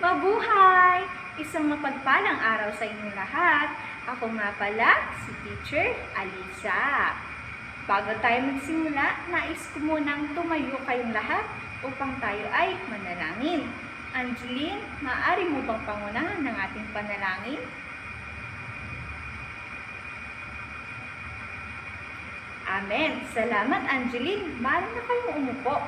Mabuhay! Isang mapagpalang araw sa inyong lahat. Ako nga pala, si Teacher Alisa. Bago tayo magsimula, nais ko munang tumayo kayong lahat upang tayo ay manalangin. Angeline, maaari mo bang pangunahan ng ating panalangin? Amen. Salamat, Angeline. Maaari na kayong umupo.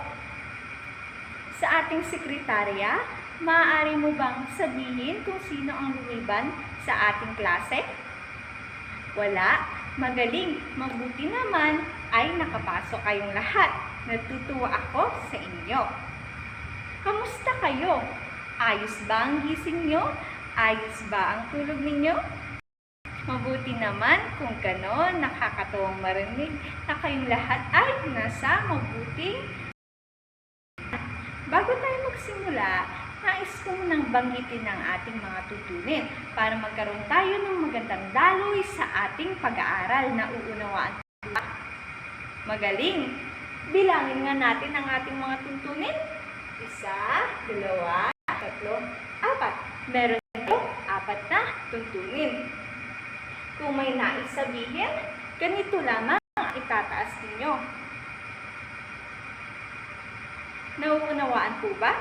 Sa ating sekretarya, maaari mo bang sabihin kung sino ang lumiban sa ating klase? Wala. Magaling. Mabuti naman ay nakapasok kayong lahat. Natutuwa ako sa inyo. Kamusta kayo? Ayos ba ang gising nyo? Ayos ba ang tulog ninyo? Mabuti naman kung ganon, nakakatuwang marinig na kayong lahat ay nasa mabuting. Bago tayo magsimula, nais ko munang banggitin ang ating mga tutunin para magkaroon tayo ng magandang daloy sa ating pag-aaral na uunawaan. Magaling! Bilangin nga natin ang ating mga tutunin. 1, 2, 3, 4. Meron tayo 4 na tuntunin. Kung may nais sabihin, ganito lamang ang itataas ninyo. Nauunawaan po ba?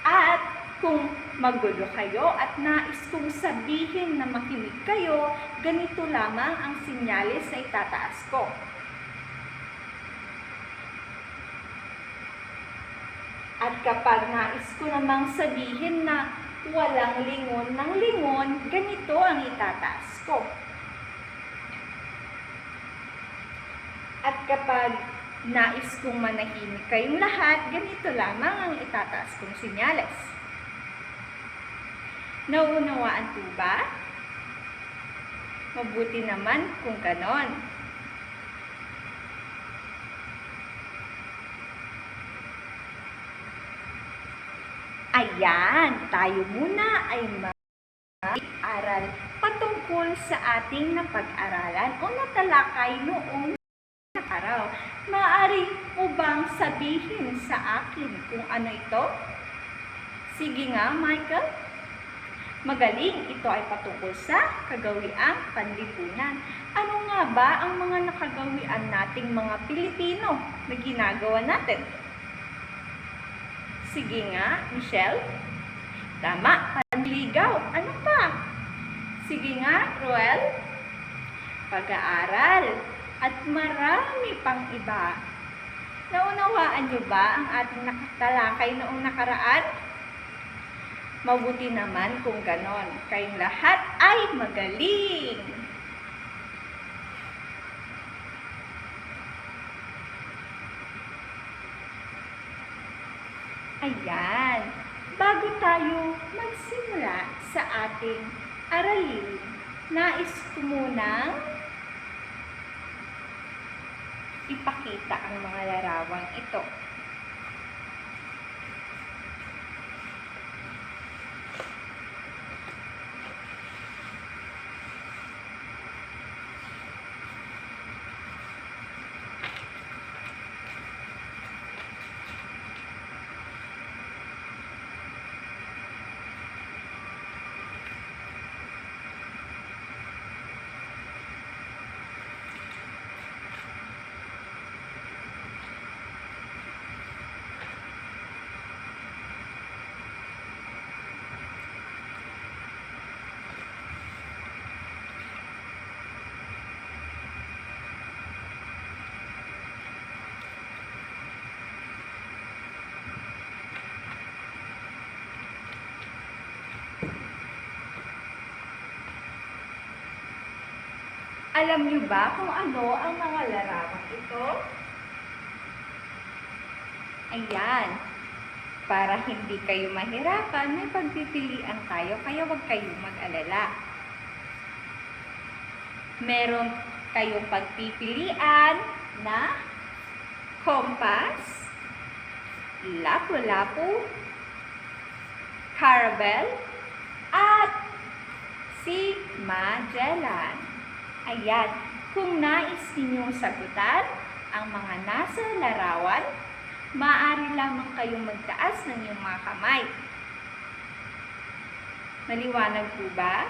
At kung magulo kayo at nais kong sabihin na makinig kayo, ganito lamang ang sinyalis na itataas ko. At kapag nais ko namang sabihin na walang lingon ng lingon, ganito ang itataas ko. At kapag nais kong manahimik kayong lahat, ganito lamang ang itataas kong sinyales. Nauunawaan po ba? Mabuti naman kung ganon. Ayan, tayo muna ay mag-aral patungkol sa ating napag-aralan o natalakay noong araw. Maaari mo bang sabihin sa akin kung ano ito? Sige nga, Michael. Magaling, ito ay patungkol sa kagawiang panlipunan. Ano nga ba ang mga nakagawian nating mga Pilipino na ginagawa natin? Sige nga, Michelle. Tama, panligaw. Ano pa? Sige nga, Roel. Pag-aaral. At marami pang iba. Naunawaan niyo ba ang ating nakatalakay noong nakaraan? Mabuti naman kung ganon. Kayong lahat ay magaling. Ayan. Bago tayo magsimula sa ating aralin, nais ko munang ipakita ang mga larawang ito. Alam niyo ba kung ano ang mga larawang ito? Ayan. Para hindi kayo mahirapan, may pagpipilian tayo, kaya huwag kayong mag-alala. Meron kayong pagpipilian na compass, lapu-lapu, caramel, at si Magellan. Ayan, kung nais ninyong sagutan ang mga nasa larawan, maaari lamang kayong magtaas ng iyong mga kamay. Maliwanag po ba?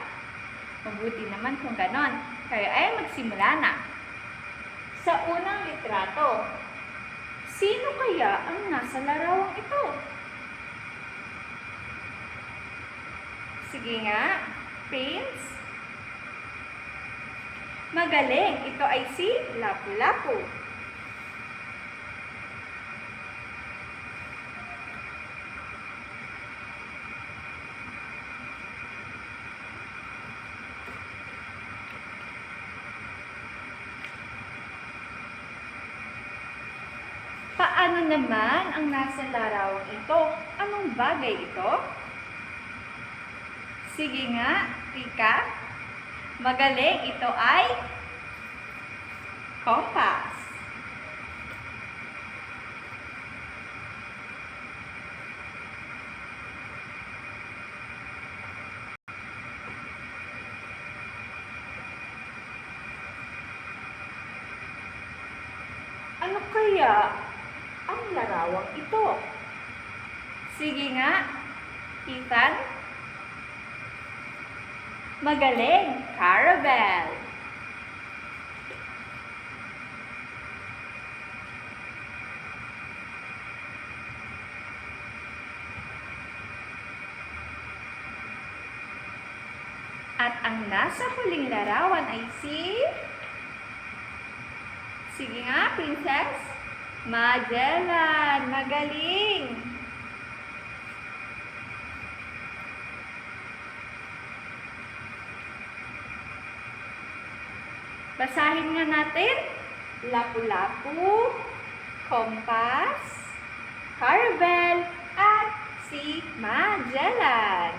Mabuti naman kung ganon. Kayo ay magsimula na. Sa unang litrato, sino kaya ang nasa larawang ito? Sige nga, Prince. Magaling, ito ay si Lapu-Lapu. Paano naman ang nasa larawang ito? Anong bagay ito? Sige nga, Rika. Magaling, ito ay compass. Ano kaya ang larawang ito? Sige nga, Ethan. Magaling, caravel. At ang nasa huling larawan ay si... Sige nga, Princess. Magellan, magaling. Basahin nga natin. Lapu-Lapu, compass, caravel, at si Magellan.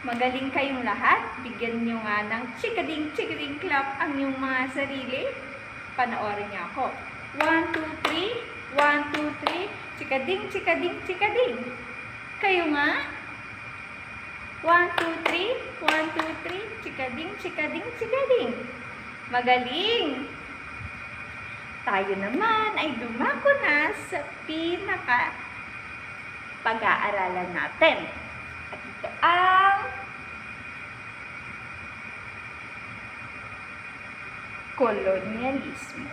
Magaling kayong lahat. Bigyan nyo nga ng chikading clap ang inyong mga sarili. Panoorin niyo ako. 1, 2, 3. 1, 2, 3. Chikading. Kayo nga. 1, 2, 3. 1, 2, 3. Chikading. Magaling. Tayo naman ay dumako na sa pinaka pag-aaralan natin. At ito ang kolonyalismo.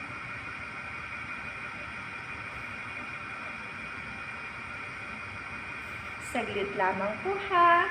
Saglit lamang po ha.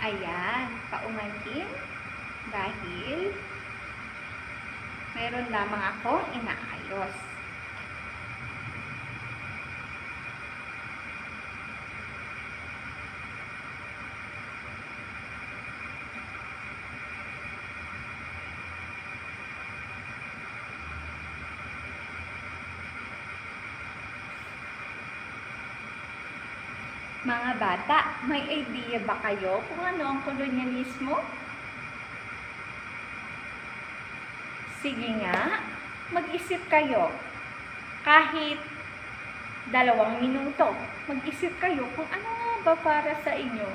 Ayan, paumanhin dahil meron lamang akong inaayos. Mga bata, may idea ba kayo kung ano ang kolonyalismo? Sige nga, mag-isip kayo. Kahit 2 minuto, mag-isip kayo kung ano nga ba para sa inyo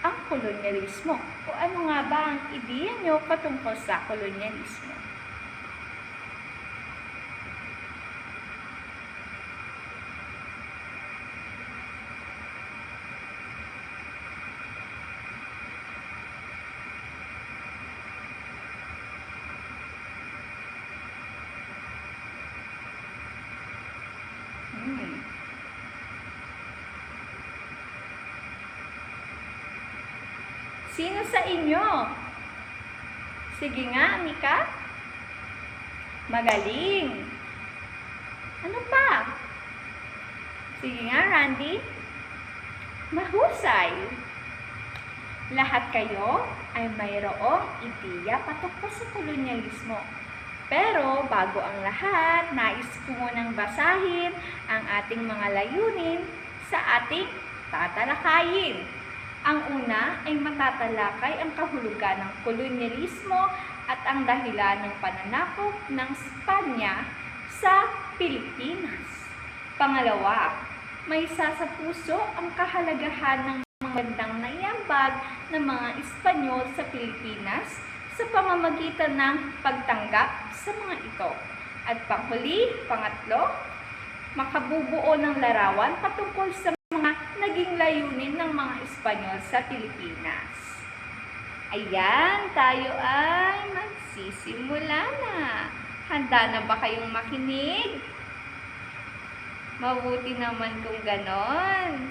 ang kolonyalismo. O ano nga ba ang ideya nyo patungkol sa kolonyalismo. Sino sa inyo? Sige nga, Mika. Magaling. Ano pa? Sige nga, Randy. Mahusay. Lahat kayo ay mayroong ideya patungkol sa kolonyalismo. Pero bago ang lahat, nais ko munang basahin ang ating mga layunin sa ating tatalakayin. Ang una ay matatalakay ang kahulugan ng kolonyalismo at ang dahilan ng pananakop ng Espanya sa Pilipinas. Pangalawa, may isa sa puso ang kahalagahan ng magandang naiambag ng mga Espanyol sa Pilipinas sa pamamagitan ng pagtanggap sa mga ito. At panghuli, pangatlo, makabubuo ng larawan patungkol sa mga naging layunin ng mga Espanyol sa Pilipinas. Ayan, tayo ay magsisimula na. Handa na ba kayong makinig? Mabuti naman kung ganon.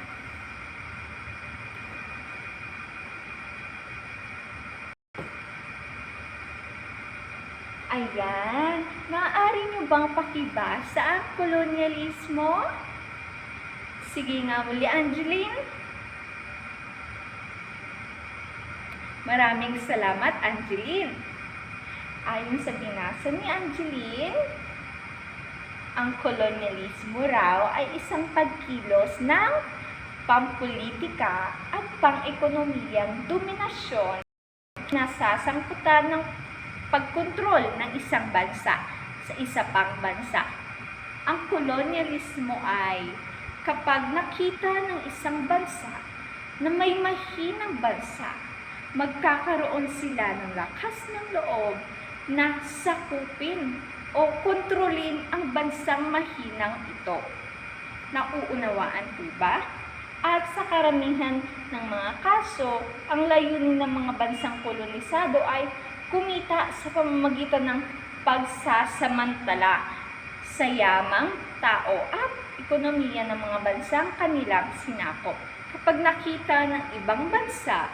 Ayan, maaari nyo bang pakibasa ang kolonyalismo? Sige nga muli, Angeline. Maraming salamat, Angeline. Ayon sa binasa ni Angeline, ang kolonyalismo raw ay isang pagkilos ng pampolitika at pang-ekonomiyang dominasyon na sasangkutan ng pagkontrol ng isang bansa sa isa pang bansa. Ang kolonyalismo ay kapag nakita ng isang bansa na may mahinang bansa, magkakaroon sila ng lakas ng loob na sakupin o kontrolin ang bansang mahinang ito. Nauunawaan po ba? At sa karamihan ng mga kaso, ang layunin ng mga bansang kolonisado ay kumita sa pamamagitan ng pagsasamantala sa yamang tao at ekonomiya ng mga bansang kanilang sinakop. Kapag nakita ng ibang bansa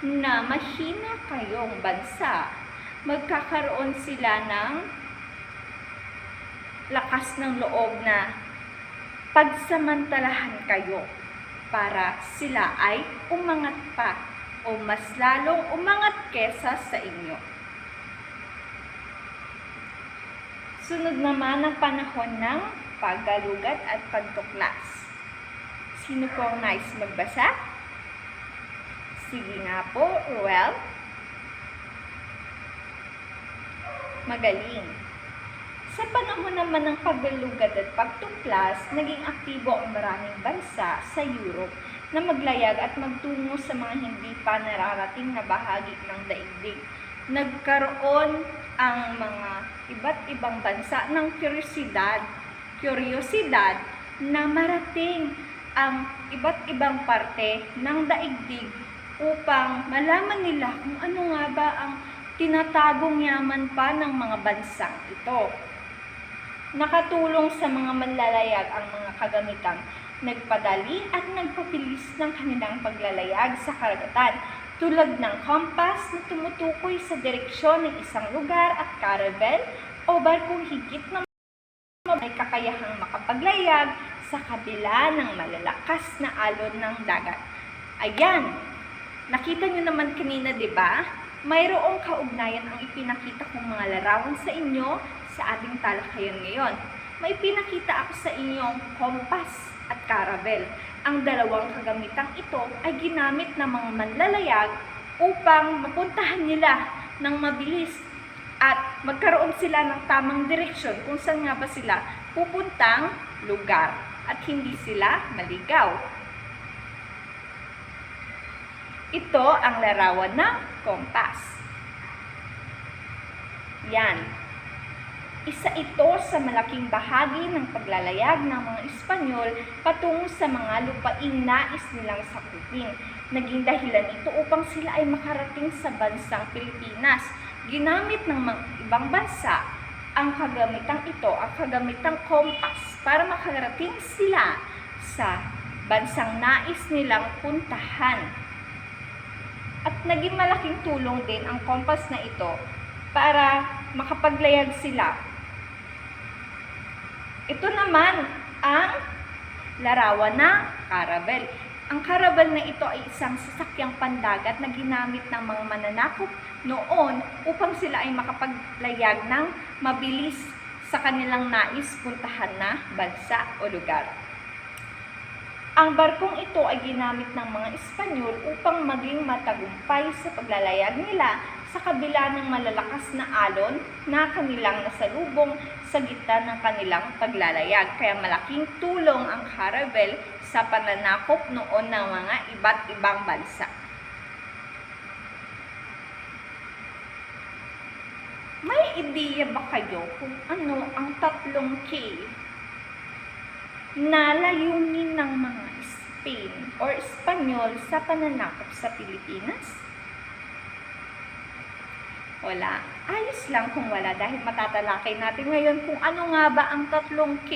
na mahina kayong bansa, magkakaroon sila ng lakas ng loob na pagsamantalahan kayo para sila ay umangat pa o mas lalong umangat kesa sa inyo. Sunod naman ang panahon ng paggalugad at pagtuklas. Sino po ang nais magbasa? Sige nga po, Ruel. Magaling. Sa panahon naman ng paggalugad at pagtuklas, naging aktibo ang maraming bansa sa Europe na maglayag at magtungo sa mga hindi pa nararating na bahagi ng daigdig. Nagkaroon ang mga iba't ibang bansa ng kuryosidad na marating ang iba't ibang parte ng daigdig upang malaman nila kung ano nga ba ang tinatagong yaman pa ng mga bansang ito. Nakatulong sa mga manlalayag ang mga kagamitang nagpadali at nagpabilis ng kanilang paglalayag sa karagatan, tulad ng kompas na tumutukoy sa direksyon ng isang lugar at caravel o barkong higit na may kakayahang makapaglayag sa kabila ng malalakas na alon ng dagat. Ayan, nakita nyo naman kanina, di ba? Mayroong kaugnayan ang ipinakita kong mga larawan sa inyo sa ating talakayan ngayon. May pinakita ako sa inyong kompas at caravel. Ang dalawang kagamitang ito ay ginamit ng mga manlalayag upang mapuntahan nila ng mabilis at magkaroon sila ng tamang direksyon kung saan nga ba sila pupuntang lugar at hindi sila maligaw. Ito ang larawan ng kompas. Yan. Isa ito sa malaking bahagi ng paglalayag ng mga Espanyol patungo sa mga lupaing nais nilang sakupin. Naging dahilan ito upang sila ay makarating sa bansang Pilipinas. Ginamit ng mga ibang bansa ang kagamitang ito, ang kagamitang kompas, para makarating sila sa bansang nais nilang puntahan. At naging malaking tulong din ang kompas na ito para makapaglayag sila. Ito naman ang larawan ng karabel. Ang karabel na ito ay isang sasakyang pandagat na ginamit ng mga mananakop noon upang sila ay makapaglayag ng mabilis sa kanilang nais puntahan na bansa o lugar. Ang barkong ito ay ginamit ng mga Espanyol upang maging matagumpay sa paglalayag nila sa kabila ng malalakas na alon na kanilang nasalubong sa gitna ng kanilang paglalayag. Kaya malaking tulong ang karabel sa pananakop noon ng mga iba't ibang bansa. May ideya ba kayo kung ano ang 3 K na layunin ng mga Spain or Espanyol sa pananakop sa Pilipinas? Wala. Ayos lang kung wala dahil matatalakay natin ngayon kung ano nga ba ang 3 K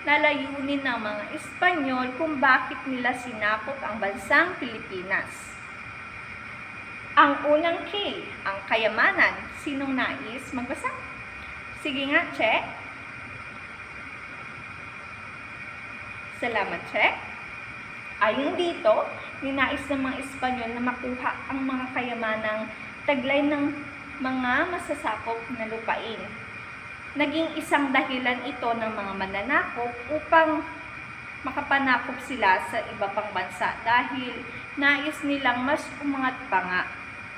na layunin ng mga Espanyol kung bakit nila sinakop ang bansang Pilipinas. Ang unang K, ang kayamanan. Sinong nais magbasa? Sige nga, check. Salamat, check. Ayon dito, ninais ng mga Espanyol na makuha ang mga kayamanang taglay ng mga masasakop na lupain. Naging isang dahilan ito ng mga mananakop upang makapanakop sila sa iba pang bansa dahil nais nilang mas umangat pa nga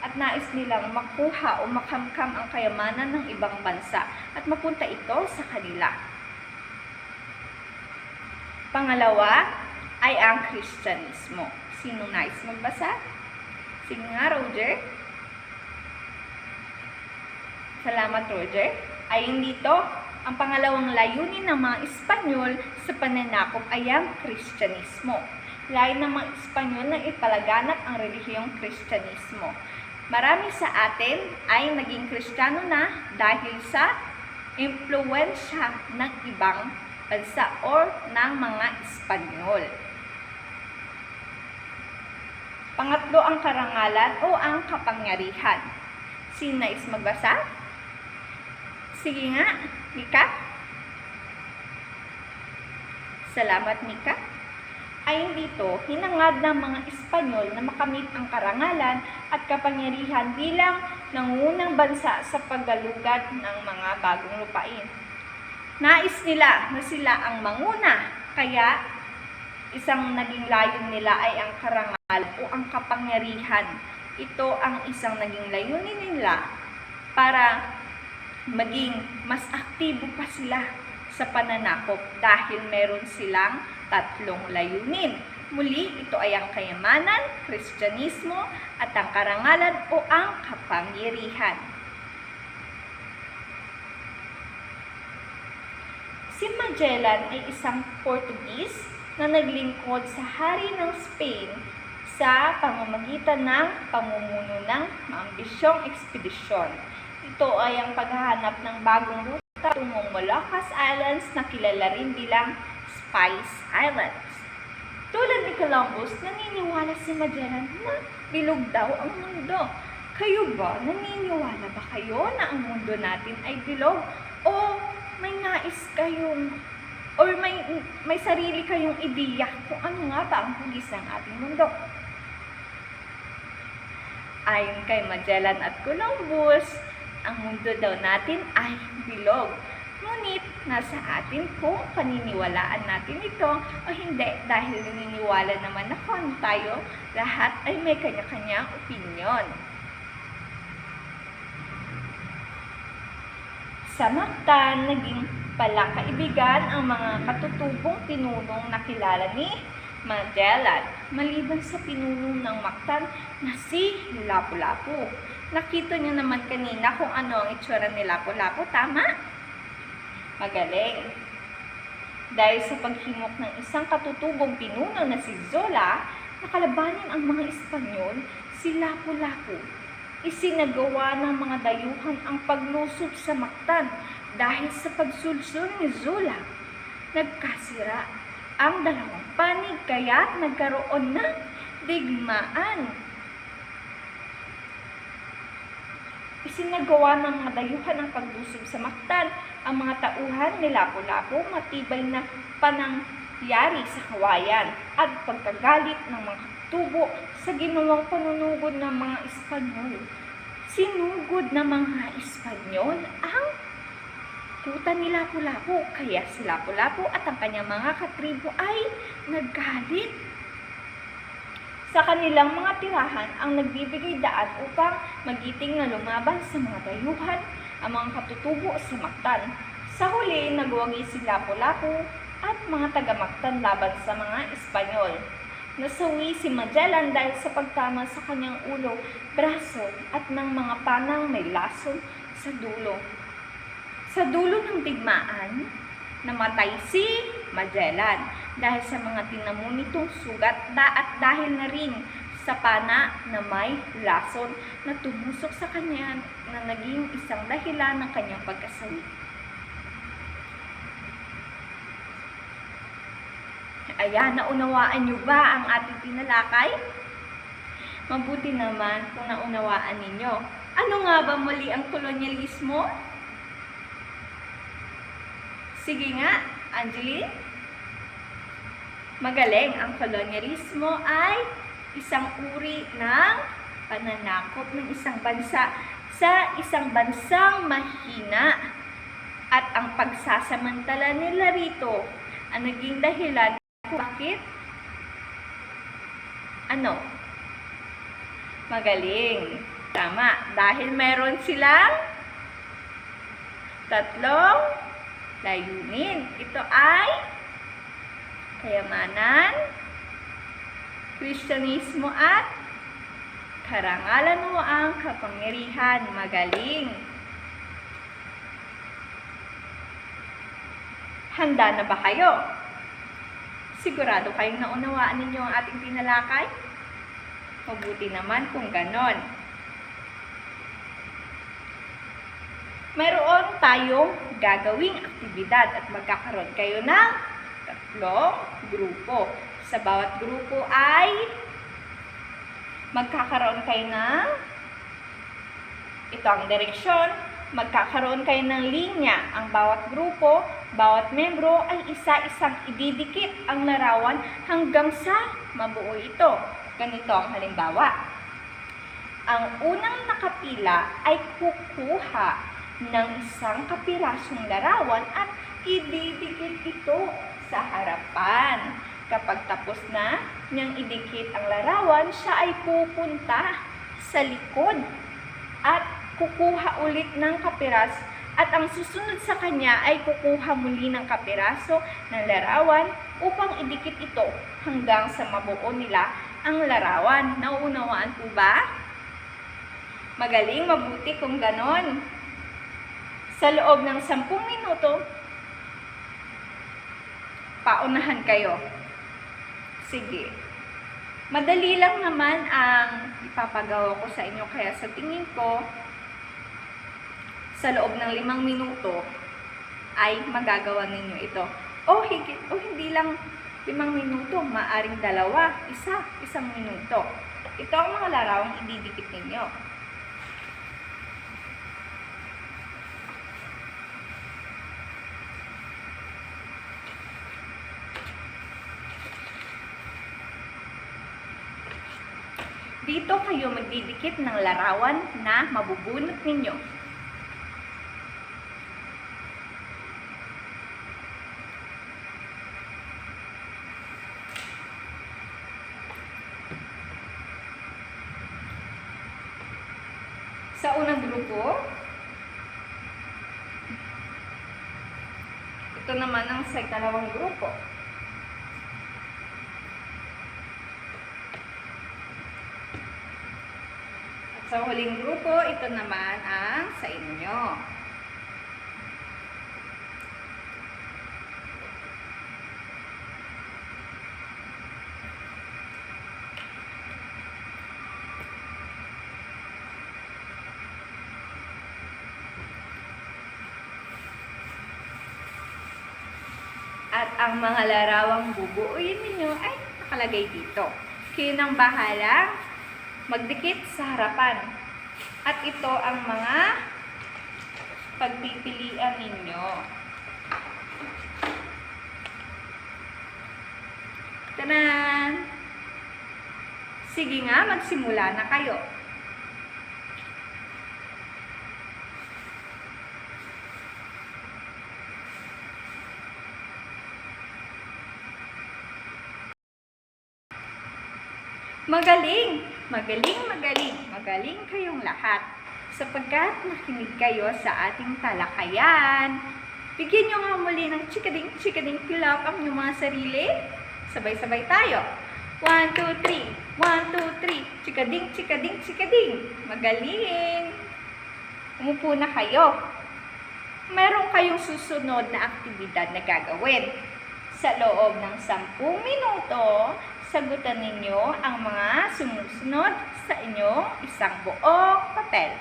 at nais nilang makuha o makamkam ang kayamanan ng ibang bansa at mapunta ito sa kanila. Pangalawa ay ang Kristyanismo. Sinong nais magbasa? Sige nga, Roger. Salamat, Roger. Ayon dito, ang pangalawang layunin ng mga Espanyol sa pananakop ay ang Kristyanismo. Layon ng mga Espanyol na ipalaganap ang relihiyong Kristyanismo. Marami sa atin ay naging Kristiyano na dahil sa impluwensya ng ibang bansa o ng mga Espanyol. Pangatlo ang karangalan o ang kapangyarihan. Sino nais magbasa? Sige nga, Mika. Salamat, Mika. Ayon dito, hinangad ng mga Espanyol na makamit ang karangalan at kapangyarihan bilang nangungunang bansa sa paggalugad ng mga bagong lupain. Nais nila na sila ang manguna, kaya isang naging layon nila ay ang karangalan o ang kapangyarihan. Ito ang isang naging layunin nila para maging mas aktibo pa sila sa pananakop dahil meron silang 3 layunin. Muli, ito ay ang kayamanan, Kristyanismo, at ang karangalan o ang kapangyarihan. Si Magellan ay isang Portuguese na naglingkod sa hari ng Spain sa pamamagitan ng pamumuno ng maambisyong ekspedisyon. Ito ay ang paghahanap ng bagong ruta tungong Moluccas Islands na kilala rin bilang Spice Islands. Tulad ni Columbus, naniniwala si Magellan na bilog daw ang mundo. Kayo ba? Naniniwala ba kayo na ang mundo natin ay bilog? O may nais kayong or may sarili kayong ideya kung ano nga ba ang hugis ng ating mundo? Ayon kay Magellan at Columbus, ang mundo daw natin ay bilog. Ngunit nasa atin kung paniniwalaan natin ito o hindi dahil naniniwala naman ako na tayo lahat ay may kanya-kanyang opinyon. Sa Mactan, naging palakaibigan ang mga katutubong pinunong nakilala ni Magellan, maliban sa pinuno ng Mactan na si Lapu-Lapu. Nakita niyo naman kanina kung ano ang itsura ni Lapu-Lapu, tama? Magaling. Dahil sa paghimok ng isang katutubong pinuno na si Zola, nakalabanin ang mga Espanyol, si Lapu-Lapu. Isinagawa ng mga dayuhan ang paglusob sa Mactan dahil sa pagsulsul ni Zola. Nagkasira ang dalawang panig kaya nagkaroon ng digmaan. Isinagawa ng mga dayuhan ang paglusob sa Mactan. Ang mga tauhan ni Lapu-Lapu matibay na panangyari sa kawayan at pagkagalit ng mga tubo sa ginawang panunugod ng mga Espanyol. Sinugod ng mga Espanyol ang kuta ni Lapu-Lapu, kaya si Lapu-Lapu at ang kanyang mga katribo ay naggalit. Sa kanilang mga tirahan ang nagbibigay daan upang magiting na lumaban sa mga dayuhan ang mga katutubo sa Mactan. Sa huli, nagwagi si Lapu-Lapu at mga taga-Mactan laban sa mga Espanyol. Nasawi si Magellan dahil sa pagtama sa kanyang ulo, braso at ng mga panang may lason sa dulo. Sa dulo ng digmaan, namatay si Magellan dahil sa mga tinamo nitong sugat at dahil na rin sa pana na may lason na tumusok sa kanya na naging isang dahilan ng kanyang pagkasawi. Ayan, naunawaan niyo ba ang ating tinalakay? Mabuti naman kung naunawaan ninyo. Ano nga ba muli ang kolonyalismo? Sige nga, Angeline. Magaling, ang kolonyalismo ay isang uri ng pananakop ng isang bansa sa isang bansang mahina. At ang pagsasamantala nila rito ang naging dahilan kung bakit? Ano? Magaling. Tama. Dahil meron silang tatlong layunin. Ito ay kayamanan, Kristyanismo at karangalan mo ang kapangyarihan. Magaling. Handa na ba kayo? Sigurado kayong naunawaan ninyo ang ating tinalakay? Mabuti naman kung ganon. Mayroon tayong gagawing aktibidad at magkakaroon kayo ng tatlong grupo. Sa bawat grupo ay magkakaroon kayo ng ito ang direksyon, magkakaroon kayo ng linya. Ang bawat grupo, bawat membro ay isa-isang ididikit ang larawan hanggang sa mabuo ito. Ganito ang halimbawa. Ang unang nakapila ay kukuha ng isang kapirasong larawan at ididikit ito sa harapan. Kapag tapos na niyang idikit ang larawan, siya ay pupunta sa likod at kukuha ulit ng kapiras at ang susunod sa kanya ay kukuha muli ng kapiraso ng larawan upang idikit ito hanggang sa mabuo nila ang larawan. Nauunawaan po ba? Magaling, mabuti kung ganon. Sa loob ng 10 minuto, paunahan kayo. Sige. Madali lang naman ang ipapagawa ko sa inyo. Kaya sa tingin ko, sa loob ng 5 minuto, ay magagawa ninyo ito. O hindi lang 5 minuto, maaring 2, 1 minuto. Ito ang mga larawang ididikit ninyo. Dito kayo magdidikit ng larawan na mabubunot ninyo. Sa unang grupo, ito naman ang sa ikalawang grupo. Sa huling grupo, ito naman ang sa inyo. At ang mga larawang bubuuin ninyo ay nakalagay dito. Kayo nang bahala magdikit sa harapan. At ito ang mga pagpipilian ninyo. Tanan! Sige nga, magsimula na kayo. Magaling! Magaling, magaling, magaling kayong lahat. Sapagkat nakinig kayo sa ating talakayan. Bigyan nyo nga muli ng chikading kilap ang inyong mga sarili. Sabay-sabay tayo. 1, 2, 3. 1, 2, 3. Chikading. Magaling. Umupo na kayo. Meron kayong susunod na aktibidad na gagawin. Sa loob ng 10 minuto, sagutan ninyo ang mga sumusunod sa inyong isang buong papel.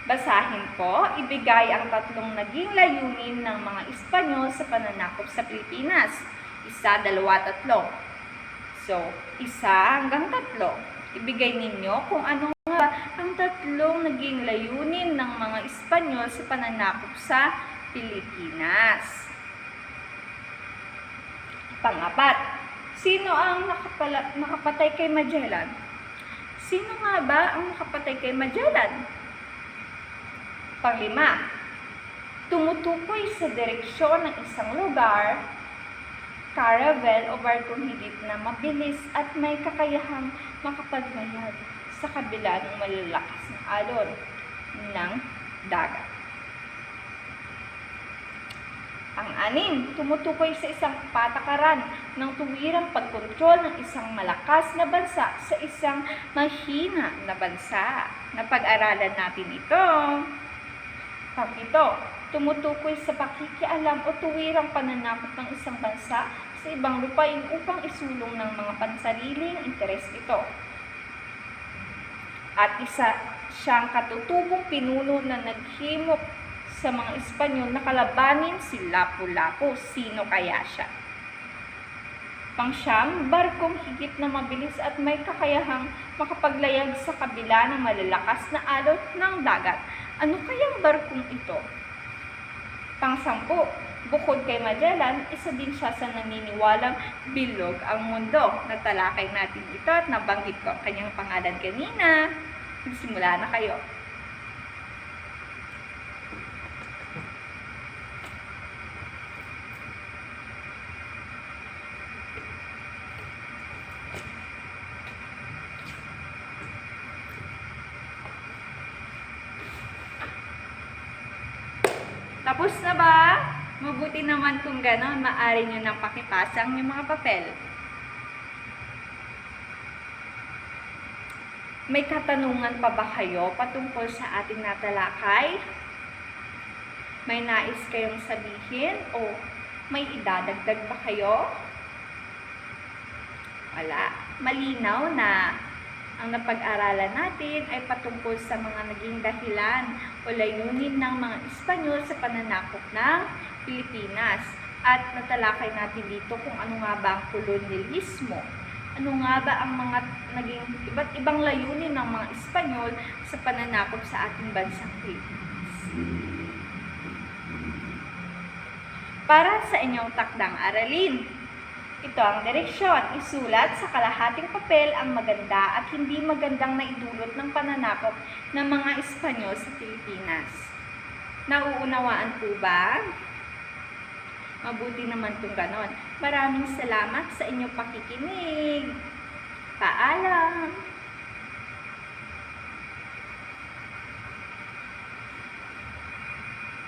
Basahin ko, ibigay ang 3 naging layunin ng mga Espanyol sa pananakop sa Pilipinas. 1, 2, 3. So, 1 hanggang 3. Ibigay ninyo kung ano nga ang 3 naging layunin ng mga Espanyol sa pananakop sa Pilipinas. Pang-4, sino ang nakapatay kay Magellan? Sino nga ba ang nakapatay kay Magellan? Pang-5, tumutukoy sa direksyon ng isang lugar, caravel o barkong higit na mabilis at may kakayahang makapaglayag sa kabila ng malalakas na alon ng dagat. Pang-6, tumutukoy sa isang patakaran ng tuwirang pagkontrol ng isang malakas na bansa sa isang mahina na bansa. Napag-aralan natin ito. Pang-7, tumutukoy sa pakikialam o tuwirang pananakop ng isang bansa sa ibang lupain upang isulong ng mga pansariling interes ito. At isa siyang katutubong pinuno na naghimok sa mga Espanyol na kalabanin si Lapu-Lapu. Sino kaya siya? Pang-9, barkong higit na mabilis at may kakayahang makapaglayag sa kabila ng malalakas na alon ng dagat. Ano kayang barkong ito? Pang-10, bukod kay Magellan, isa din siya sa naniniwalang bilog ang mundo. Natalakay natin ito at nabanggit ko ang kanyang pangalan kanina. Magsimula na kayo. Tapos na ba? Mabuti naman kung gano'n, maaari nyo nang pakipasang yung mga papel. May katanungan pa ba kayo patungkol sa ating natalakay? May nais kayong sabihin o may idadagdag ba kayo? Wala. Malinaw na ang napag-aralan natin ay patungkol sa mga naging dahilan o layunin ng mga Espanyol sa pananakop ng Pilipinas. At natalakay natin dito kung ano nga ba ang kolonyalismo. Ano nga ba ang mga naging iba't ibang layunin ng mga Espanyol sa pananakop sa ating bansang Pilipinas. Para sa inyong takdang aralin, ito ang direksyon. Isulat sa kalahating papel ang maganda at hindi magandang naidulot ng pananakop ng mga Espanyol sa Pilipinas. Nauunawaan po ba? Mabuti naman kung ganon. Maraming salamat sa inyong pakikinig. Paalam!